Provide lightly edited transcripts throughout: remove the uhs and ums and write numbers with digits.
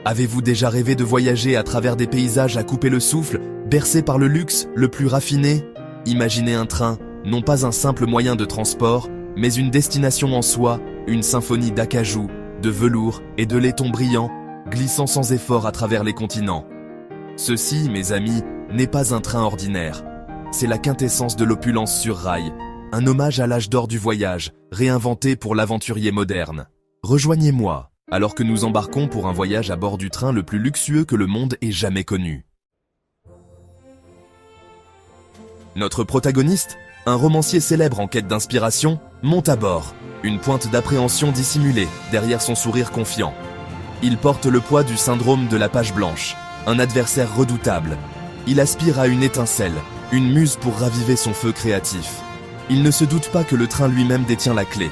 Avez-vous déjà rêvé de voyager à travers des paysages à couper le souffle, bercés par le luxe le plus raffiné? Imaginez un train, non pas un simple moyen de transport, mais une destination en soi, une symphonie d'acajou, de velours et de laiton brillant, glissant sans effort à travers les continents. Ceci, mes amis, n'est pas un train ordinaire. C'est la quintessence de l'opulence sur rail, un hommage à l'âge d'or du voyage, réinventé pour l'aventurier moderne. Rejoignez-moi, alors que nous embarquons pour un voyage à bord du train le plus luxueux que le monde ait jamais connu. Notre protagoniste, un romancier célèbre en quête d'inspiration, monte à bord, une pointe d'appréhension dissimulée derrière son sourire confiant. Il porte le poids du syndrome de la page blanche, un adversaire redoutable. Il aspire à une étincelle, une muse pour raviver son feu créatif. Il ne se doute pas que le train lui-même détient la clé.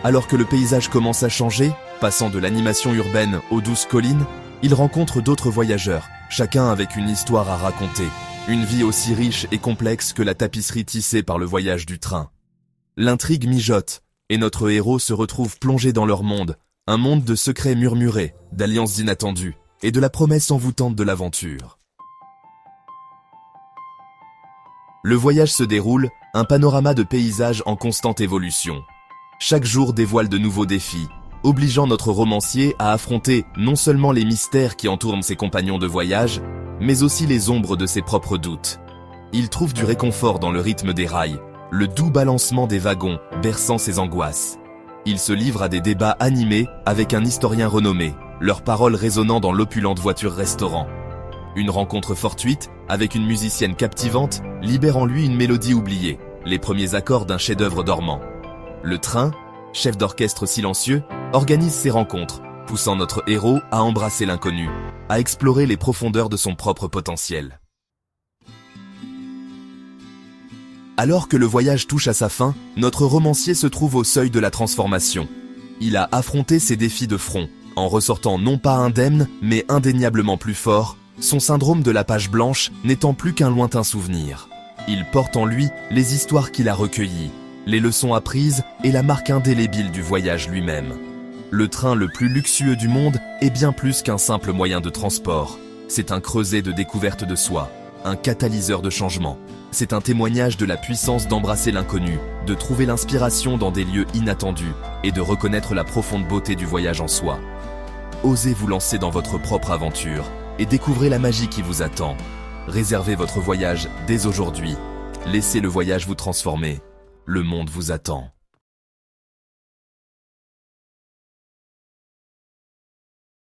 Alors que le paysage commence à changer, passant de l'animation urbaine aux douces collines, il rencontre d'autres voyageurs, chacun avec une histoire à raconter. Une vie aussi riche et complexe que la tapisserie tissée par le voyage du train. L'intrigue mijote, et notre héros se retrouve plongé dans leur monde, un monde de secrets murmurés, d'alliances inattendues, et de la promesse envoûtante de l'aventure. Le voyage se déroule, un panorama de paysages en constante évolution. Chaque jour dévoile de nouveaux défis, obligeant notre romancier à affronter non seulement les mystères qui entourent ses compagnons de voyage, mais aussi les ombres de ses propres doutes. Il trouve du réconfort dans le rythme des rails, le doux balancement des wagons berçant ses angoisses. Il se livre à des débats animés avec un historien renommé, leurs paroles résonnant dans l'opulente voiture-restaurant. Une rencontre fortuite avec une musicienne captivante libère en lui une mélodie oubliée, les premiers accords d'un chef-d'œuvre dormant. Le train, chef d'orchestre silencieux, organise ces rencontres, poussant notre héros à embrasser l'inconnu, à explorer les profondeurs de son propre potentiel. Alors que le voyage touche à sa fin, notre romancier se trouve au seuil de la transformation. Il a affronté ses défis de front, en ressortant non pas indemne, mais indéniablement plus fort, son syndrome de la page blanche n'étant plus qu'un lointain souvenir. Il porte en lui les histoires qu'il a recueillies, les leçons apprises et la marque indélébile du voyage lui-même. Le train le plus luxueux du monde est bien plus qu'un simple moyen de transport. C'est un creuset de découverte de soi, un catalyseur de changement. C'est un témoignage de la puissance d'embrasser l'inconnu, de trouver l'inspiration dans des lieux inattendus et de reconnaître la profonde beauté du voyage en soi. Osez vous lancer dans votre propre aventure et découvrez la magie qui vous attend. Réservez votre voyage dès aujourd'hui. Laissez le voyage vous transformer. Le monde vous attend.